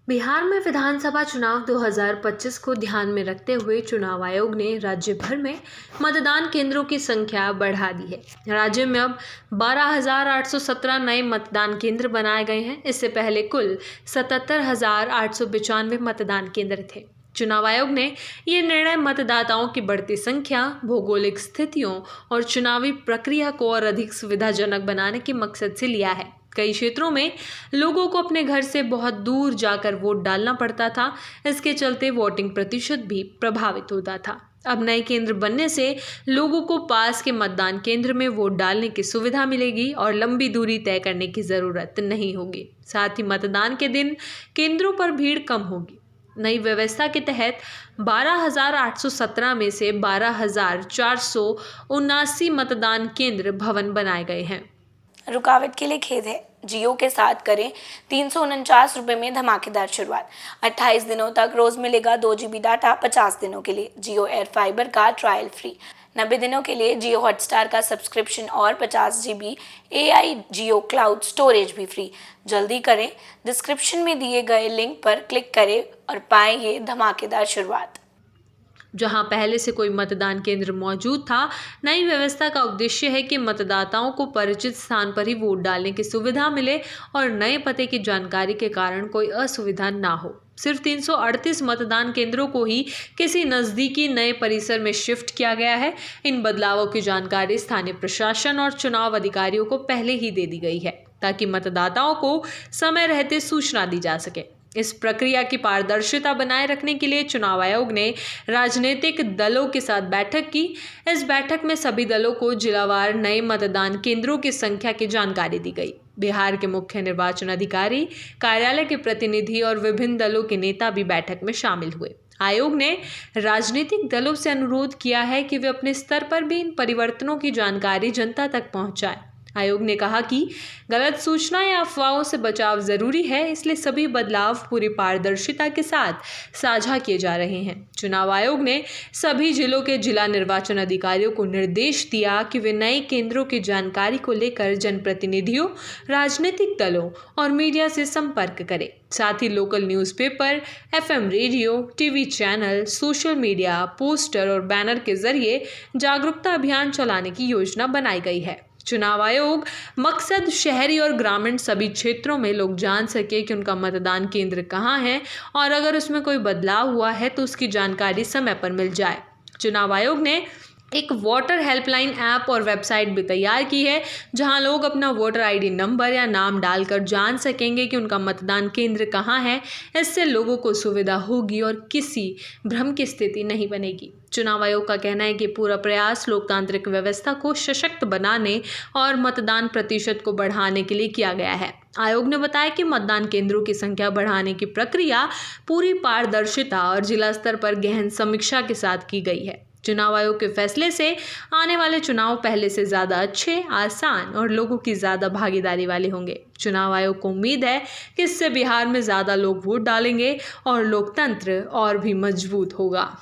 बिहार में विधानसभा चुनाव 2025 को ध्यान में रखते हुए चुनाव आयोग ने राज्य भर में मतदान केंद्रों की संख्या बढ़ा दी है। राज्य में अब 12,817 नए मतदान केंद्र बनाए गए हैं। इससे पहले कुल 77,895 मतदान केंद्र थे। चुनाव आयोग ने ये निर्णय मतदाताओं की बढ़ती संख्या, भौगोलिक स्थितियों और चुनावी प्रक्रिया को और अधिक सुविधाजनक बनाने के मकसद से लिया है। कई क्षेत्रों में लोगों को अपने घर से बहुत दूर जाकर वोट डालना पड़ता था। इसके चलते वोटिंग प्रतिशत भी प्रभावित होता था। अब नए केंद्र बनने से लोगों को पास के मतदान केंद्र में वोट डालने की सुविधा मिलेगी और लंबी दूरी तय करने की जरूरत नहीं होगी। साथ ही मतदान के दिन केंद्रों पर भीड़ कम होगी। नई व्यवस्था के तहत 12,817 में से 12,479 मतदान केंद्र भवन बनाए गए हैं। रुकावट के लिए खेद है। जियो के साथ करें 349 रुपये में धमाकेदार शुरुआत। 28 दिनों तक रोज मिलेगा 2 GB डाटा 50 दिनों के लिए। जियो एयर फाइबर का ट्रायल फ्री। 90 दिनों के लिए जियो हॉटस्टार का सब्सक्रिप्शन और 50 GB AI जियो क्लाउड स्टोरेज भी फ्री। जल्दी करें, डिस्क्रिप्शन में दिए गए लिंक पर क्लिक करें और पाएं ये धमाकेदार शुरुआत। जहां पहले से कोई मतदान केंद्र मौजूद था, नई व्यवस्था का उद्देश्य है कि मतदाताओं को परिचित स्थान पर ही वोट डालने की सुविधा मिले और नए पते की जानकारी के कारण कोई असुविधा ना हो। सिर्फ 338 मतदान केंद्रों को ही किसी नजदीकी नए परिसर में शिफ्ट किया गया है। इन बदलावों की जानकारी स्थानीय प्रशासन और चुनाव अधिकारियों को पहले ही दे दी गई है, ताकि मतदाताओं को समय रहते सूचना दी जा सके। इस प्रक्रिया की पारदर्शिता बनाए रखने के लिए चुनाव आयोग ने राजनीतिक दलों के साथ बैठक की। इस बैठक में सभी दलों को जिलावार नए मतदान केंद्रों की संख्या की जानकारी दी गई। बिहार के मुख्य निर्वाचन अधिकारी, कार्यालय के प्रतिनिधि और विभिन्न दलों के नेता भी बैठक में शामिल हुए। आयोग ने राजनीतिक दलों से अनुरोध किया है कि वे अपने स्तर पर भी इन परिवर्तनों की जानकारी जनता तक पहुंचाएं। आयोग ने कहा कि गलत सूचना या अफवाहों से बचाव जरूरी है, इसलिए सभी बदलाव पूरी पारदर्शिता के साथ साझा किए जा रहे हैं। चुनाव आयोग ने सभी जिलों के जिला निर्वाचन अधिकारियों को निर्देश दिया कि वे नए केंद्रों की जानकारी को लेकर जनप्रतिनिधियों, राजनीतिक दलों और मीडिया से संपर्क करें। साथ ही local newspaper, FM radio, TV channel, social media, poster और बैनर के जरिए जागरूकता अभियान चलाने की योजना बनाई गई है। चुनाव आयोग मकसद शहरी और ग्रामीण सभी क्षेत्रों में लोग जान सके कि उनका मतदान केंद्र कहाँ है और अगर उसमें कोई बदलाव हुआ है तो उसकी जानकारी समय पर मिल जाए। चुनाव आयोग ने एक वोटर हेल्पलाइन ऐप और वेबसाइट भी तैयार की है, जहां लोग अपना वोटर ID नंबर या नाम डालकर जान सकेंगे कि उनका मतदान केंद्र कहां है। इससे लोगों को सुविधा होगी और किसी भ्रम की स्थिति नहीं बनेगी। चुनाव आयोग का कहना है कि पूरा प्रयास लोकतांत्रिक व्यवस्था को सशक्त बनाने और मतदान प्रतिशत को बढ़ाने के लिए किया गया है। आयोग ने बताया कि मतदान केंद्रों की संख्या बढ़ाने की प्रक्रिया पूरी पारदर्शिता और जिला स्तर पर गहन समीक्षा के साथ की गई है। चुनाव आयोग के फैसले से आने वाले चुनाव पहले से ज़्यादा अच्छे, आसान और लोगों की ज़्यादा भागीदारी वाले होंगे। चुनाव आयोग को उम्मीद है कि इससे बिहार में ज़्यादा लोग वोट डालेंगे और लोकतंत्र और भी मजबूत होगा।